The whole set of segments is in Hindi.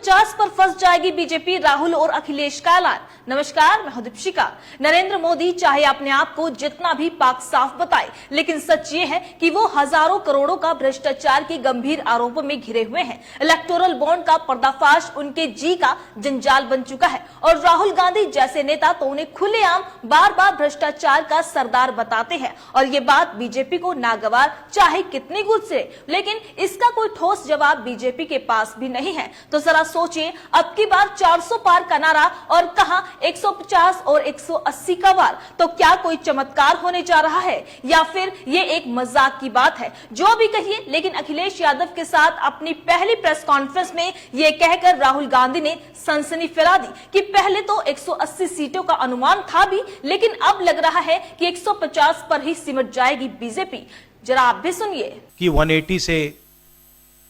150 पर फंस जाएगी बीजेपी, राहुल और अखिलेश का ऐलान। नमस्कार, मैं हूं दीपिका। नरेंद्र मोदी चाहे अपने आप को जितना भी पाक साफ बताए, लेकिन सच ये है कि वो हजारों करोड़ों का भ्रष्टाचार के गंभीर आरोपों में घिरे हुए हैं। इलेक्टोरल बॉन्ड का पर्दाफाश उनके जी का जंजाल बन चुका है और राहुल गांधी जैसे नेता तो उन्हें खुलेआम बार बार भ्रष्टाचार का सरदार बताते हैं और ये बात बीजेपी को नागवार चाहे कितनी गुस्से, लेकिन इसका कोई ठोस जवाब बीजेपी के पास भी नहीं है। तो जरा सोचिए, अब की बार 400 पार का नारा और कहां 150 और 180 का वार, तो क्या कोई चमत्कार होने जा रहा है या फिर ये एक मजाक की बात है? जो भी कहिए, लेकिन अखिलेश यादव के साथ अपनी पहली प्रेस कॉन्फ्रेंस में ये कहकर राहुल गांधी ने सनसनी फैला दी कि पहले तो 180 सीटों का अनुमान था भी, लेकिन अब लग रहा है कि 150 पर ही सिमट जाएगी बीजेपी। जरा आप भी सुनिए कि 180 से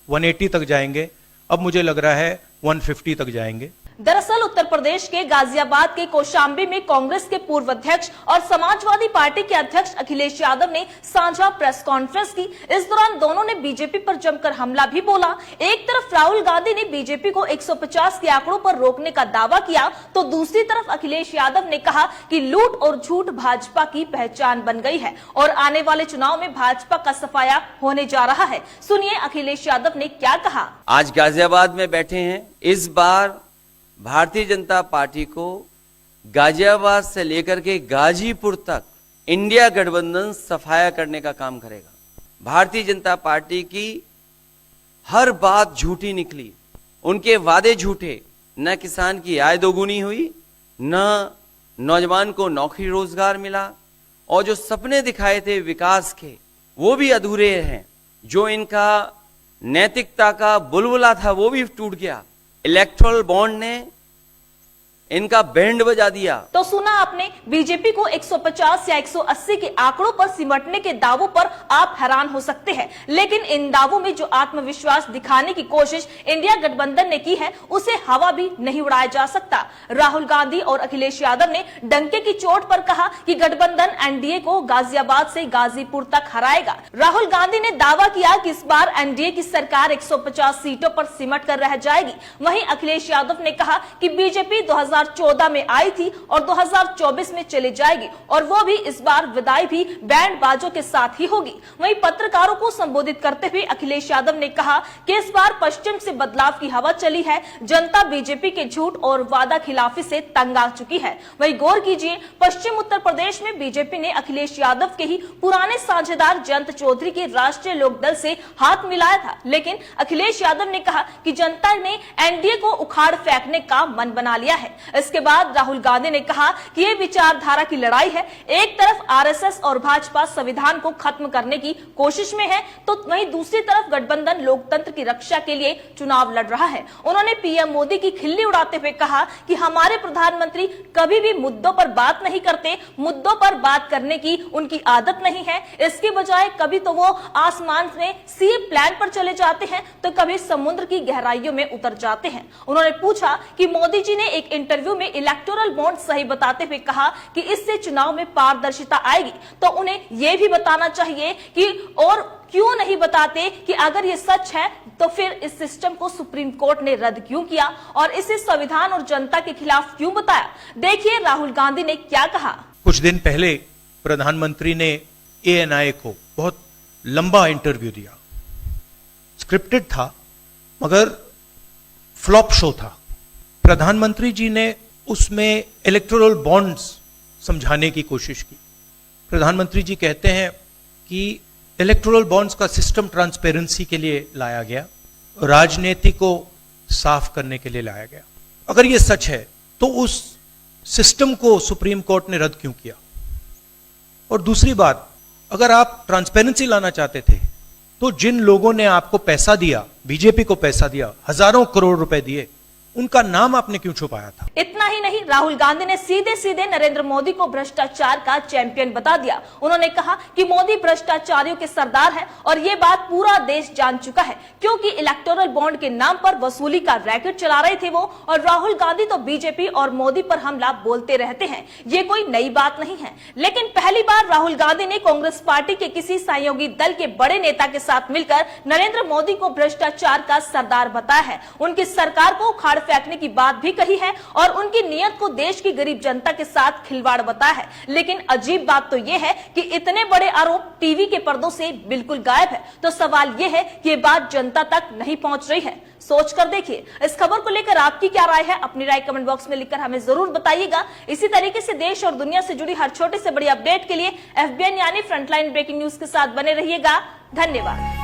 180 तक जाएंगे, अब मुझे लग रहा है 150 तक जाएंगे। दरअसल उत्तर प्रदेश के गाजियाबाद के कौशाम्बी में कांग्रेस के पूर्व अध्यक्ष और समाजवादी पार्टी के अध्यक्ष अखिलेश यादव ने साझा प्रेस कॉन्फ्रेंस की। इस दौरान दोनों ने बीजेपी पर जमकर हमला भी बोला। एक तरफ राहुल गांधी ने बीजेपी को 150 के आंकड़ों पर रोकने का दावा किया, तो दूसरी तरफ अखिलेश यादव ने कहा कि लूट और झूठ भाजपा की पहचान बन गई है और आने वाले चुनाव में भाजपा का सफाया होने जा रहा है। सुनिए अखिलेश यादव ने क्या कहा। आज गाजियाबाद में बैठे हैं। इस बार भारतीय जनता पार्टी को गाजियाबाद से लेकर के गाजीपुर तक इंडिया गठबंधन सफाया करने का काम करेगा। भारतीय जनता पार्टी की हर बात झूठी निकली, उनके वादे झूठे। न किसान की आय दोगुनी हुई, न नौजवान को नौकरी रोजगार मिला, और जो सपने दिखाए थे विकास के वो भी अधूरे हैं। जो इनका नैतिकता का बुलबुला था वो भी टूट गया। इलेक्टोरल बॉन्ड ने इनका बैंड बजा दिया। तो सुना आपने, बीजेपी को 150 या 180 के आंकड़ों पर सिमटने के दावों पर आप हैरान हो सकते हैं, लेकिन इन दावों में जो आत्मविश्वास दिखाने की कोशिश इंडिया गठबंधन ने की है उसे हवा भी नहीं उड़ाया जा सकता। राहुल गांधी और अखिलेश यादव ने डंके की चोट पर कहा कि गठबंधन एनडीए को गाजियाबाद से गाजीपुर तक हराएगा। राहुल गांधी ने दावा किया कि इस बार एनडीए की सरकार 150 सीटों पर सिमट कर रह जाएगी। वहीं अखिलेश यादव ने कहा कि बीजेपी 2014 में आई थी और 2024 में चली जाएगी और वो भी इस बार विदाई भी बैंड बाजों के साथ ही होगी। वहीं पत्रकारों को संबोधित करते हुए अखिलेश यादव ने कहा कि इस बार पश्चिम से बदलाव की हवा चली है। जनता बीजेपी के झूठ और वादा खिलाफी से तंग आ चुकी है। वहीं गौर कीजिए, पश्चिम उत्तर प्रदेश में बीजेपी ने अखिलेश यादव के ही पुराने साझेदार जयंत चौधरी के राष्ट्रीय लोकदल से हाथ मिलाया था, लेकिन अखिलेश यादव ने कहा कि जनता ने एनडीए को उखाड़ फेंकने का मन बना लिया है। इसके बाद राहुल गांधी ने कहा कि ये विचारधारा की लड़ाई है। एक तरफ आरएसएस और भाजपा संविधान को खत्म करने की कोशिश में है, तो वहीं दूसरी तरफ गठबंधन लोकतंत्र की रक्षा के लिए चुनाव लड़ रहा है। उन्होंने पीएम मोदी की खिल्ली उड़ाते हुए कहा कि हमारे प्रधानमंत्री कभी भी मुद्दों पर बात नहीं करते, मुद्दों पर बात करने की उनकी आदत नहीं है। इसके बजाय कभी तो वो आसमान में सी प्लान पर चले जाते हैं, तो कभी समुद्र की गहराइयों में उतर जाते हैं। उन्होंने पूछा कि मोदी जी ने एक इंटरव्यू में इलेक्टोरल बॉन्ड सही बताते हुए कहा कि इससे चुनाव में पारदर्शिता आएगी, तो उन्हें यह भी बताना चाहिए कि और क्यों नहीं बताते कि अगर ये सच है तो फिर इस सिस्टम को सुप्रीम कोर्ट ने रद्द क्यों किया और इसे संविधान और जनता के खिलाफ क्यों बताया। देखिए राहुल गांधी ने क्या कहा। कुछ दिन पहले प्रधानमंत्री ने एएनआई को बहुत लंबा इंटरव्यू दिया। स्क्रिप्टेड था मगर फ्लॉप शो था। प्रधानमंत्री जी ने उसमें इलेक्टोरल बॉन्ड्स समझाने की कोशिश की। प्रधानमंत्री जी कहते हैं कि इलेक्टोरल बॉन्ड्स का सिस्टम ट्रांसपेरेंसी के लिए लाया गया, राजनीति को साफ करने के लिए लाया गया। अगर यह सच है तो उस सिस्टम को सुप्रीम कोर्ट ने रद्द क्यों किया? और दूसरी बात, अगर आप ट्रांसपेरेंसी लाना चाहते थे तो जिन लोगों ने आपको पैसा दिया, बीजेपी को पैसा दिया, हजारों करोड़ रुपए दिए, उनका नाम आपने क्यों छुपाया था? इतना ही नहीं, राहुल गांधी ने सीधे सीधे नरेंद्र मोदी को भ्रष्टाचार का चैंपियन बता दिया। उन्होंने कहा कि मोदी भ्रष्टाचारियों के सरदार है और ये बात पूरा देश जान चुका है, क्योंकि इलेक्टोरल बॉन्ड के नाम पर वसूली का रैकेट चला रहे थे वो। और राहुल गांधी तो बीजेपी और मोदी पर हमला बोलते रहते हैं, ये कोई नई बात नहीं है। लेकिन पहली बार राहुल गांधी ने कांग्रेस पार्टी के किसी सहयोगी दल के बड़े नेता के साथ मिलकर नरेंद्र मोदी को भ्रष्टाचार का सरदार बताया है, उनकी सरकार को उखाड़ फेंकने की बात भी कही है और उनकी नीयत को देश की गरीब जनता के साथ खिलवाड़ बताया है। लेकिन अजीब बात तो यह है कि इतने बड़े आरोप टीवी के पर्दों से बिल्कुल गायब है। तो सवाल यह है कि ये बात जनता तक नहीं पहुंच रही है। सोच कर देखिए। इस खबर को लेकर आपकी क्या राय है, अपनी राय कमेंट बॉक्स में लिखकर हमें जरूर बताइएगा। इसी तरीके से देश और दुनिया से जुड़ी हर छोटी से बड़ी अपडेट के लिए FBN यानी फ्रंटलाइन ब्रेकिंग न्यूज के साथ बने रहिएगा। धन्यवाद।